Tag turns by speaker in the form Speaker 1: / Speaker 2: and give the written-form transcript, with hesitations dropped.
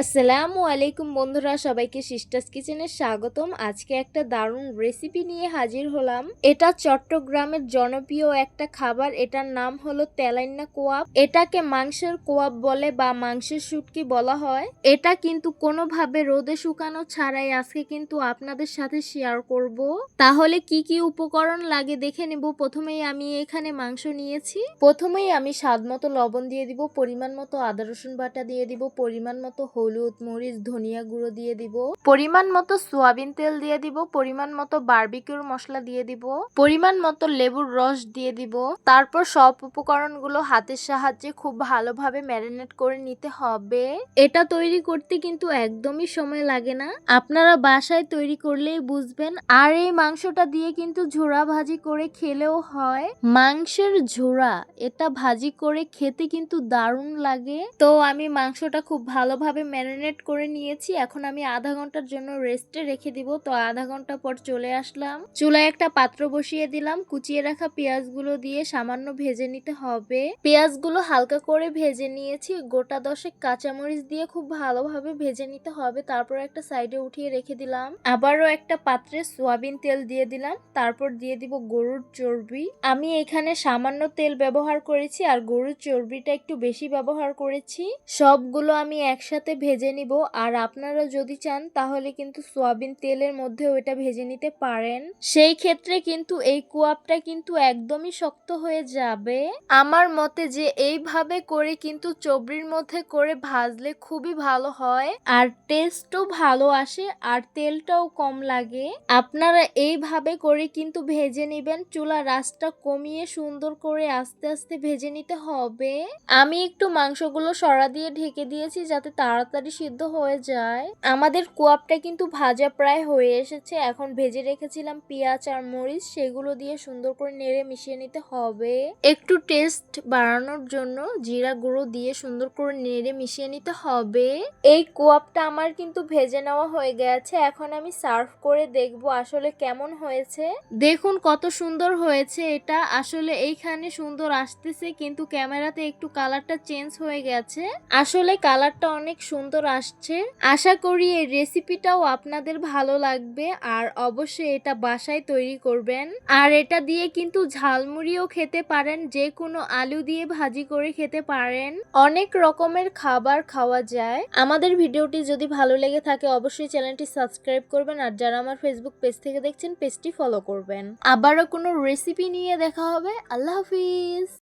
Speaker 1: আসসালামু আলাইকুম বন্ধুরা, সবাইকে সিস্টার্স কিচেনে স্বাগতম। আজকে একটা দারুণ রেসিপি নিয়ে হাজির হলাম। এটা চট্টগ্রামের জনপ্রিয় একটা খাবার। এটার নাম হলো তেলাইন্না কোয়াব। এটাকে মাংসের কোয়াব বলে বা মাংসের শুটকি বলা হয়। এটা কিন্তু কোনোভাবে রোদে শুকানো ছাড়াই আজকে কিন্তু আপনাদের সাথে শেয়ার করব। তাহলে কি কি উপকরণ লাগে দেখে নেব। প্রথমেই আমি এখানে মাংস নিয়েছি। প্রথমেই আমি স্বাদ মতো লবণ দিয়ে দিব, পরিমাণ মতো আদা রসুন বাটা দিয়ে দিব, পরিমাণ মতো হলুদ মরিচ ধনিয়া গুঁড়ো দিয়ে দিব, পরিমাণ মতো সয়াবিন তেল দিয়ে দিব, পরিমাণ মতো বারবিকিউর মশলা দিয়ে দিব, পরিমাণ মতো লেবুর রস দিয়ে দিব। তারপর সব উপকরণগুলো হাতের সাহায্যে খুব ভালোভাবে ম্যারিনেট করে নিতে হবে। এটা তৈরি করতে কিন্তু একদমই সময় লাগে না, আপনারা বাসায় তৈরি করলেই বুঝবেন। আর এই মাংসটা দিয়ে কিন্তু ঝোড়া ভাজি করে খেলেও হয়। মাংসের ঝোড়া এটা ভাজি করে খেতে কিন্তু দারুণ লাগে। তো আমি মাংসটা খুব ভালোভাবে ম্যারিনেট করে নিয়েছি। এখন আমি আধা ঘন্টার জন্য রেস্টে রেখে দিব। তো আধা ঘন্টা পর চলে আসলাম, চুলায় একটা পাত্র বসিয়ে দিলাম। কুচিয়ে রাখা পেঁয়াজগুলো দিয়ে সামান্য ভেজে নিতে হবে। পেঁয়াজগুলো হালকা করে ভেজে নিয়েছি। গোটা 10 কাঁচামরিচ দিয়ে খুব ভালোভাবে ভেজে নিতে হবে। তারপর একটা সাইডে উঠিয়ে রেখে দিলাম। আবারও একটা পাত্রে সয়াবিন তেল দিয়ে দিলাম। তারপর দিয়ে দিব গরুর চর্বি। আমি এখানে সামান্য তেল ব্যবহার করেছি আর গরুর চর্বিটা একটু বেশি ব্যবহার করেছি। সবগুলো আমি একসাথে ভেজে নিব। আর আপনারা যদি চান তাহলে কিন্তু সয়াবিন তেলের মধ্যেও এটা ভেজে নিতে পারেন। সেই ক্ষেত্রে কিন্তু এই কোয়াবটা কিন্তু একদমই শক্ত হয়ে যাবে। আমার মতে যে এইভাবে করে কিন্তু চর্বির মধ্যে করে ভাজলে খুবই ভালো হয় আর টেস্টও ভালো আসে আর তেলটাও কম লাগে। আপনারা এইভাবে করে কিন্তু ভেজে নেবেন। চুলার আঁচটা কমিয়ে সুন্দর করে আস্তে আস্তে ভেজে নিতে হবে। আমি একটু মাংসগুলো সরা দিয়ে ঢেকে দিয়েছি যাতে তাড়াতাড়ি সিদ্ধ হয়ে যায়। আমাদের কোয়াবটা কিন্তু ভাজা প্রায় হয়ে এসেছে। এখন ভেজে রেখেছিলাম পেঁয়াজ আর মরিচ, সেগুলো দিয়ে সুন্দর করে নেড়ে মিশিয়ে নিতে হবে। একটু টেস্ট বাড়ানোর জন্য জিরা গুঁড়ো দিয়ে সুন্দর করে নেড়ে মিশিয়ে নিতে হবে। এই কোয়াবটা আমার কিন্তু ভেজে নেওয়া হয়ে গেছে। এখন আমি সার্ভ করে দেখব আসলে কেমন হয়েছে। দেখুন কত সুন্দর হয়েছে। এটা আসলে এইখানে সুন্দর আসতেছে কিন্তু ক্যামেরাতে একটু কালারটা চেঞ্জ হয়ে গেছে। আসলে কালারটা অনেক সুন্দর আসছে। আশা করি এই রেসিপিটাও আপনাদের ভালো লাগবে আর অবশ্যই এটা বাসায় তৈরি করবেন। আর এটা দিয়ে কিন্তু ঝালমুড়িও খেতে পারেন, যে কোনো আলু দিয়ে ভাজি করে খেতে পারেন। অনেক রকমের খাবার খাওয়া যায়। আমাদের ভিডিওটি যদি ভালো লেগে থাকে অবশ্যই চ্যানেলটি সাবস্ক্রাইব করবেন আর যারা আমার ফেসবুক পেজ থেকে দেখছেন পেজটি ফলো করবেন। আবারও কোনো রেসিপি নিয়ে দেখা হবে। আল্লাহ হাফিজ।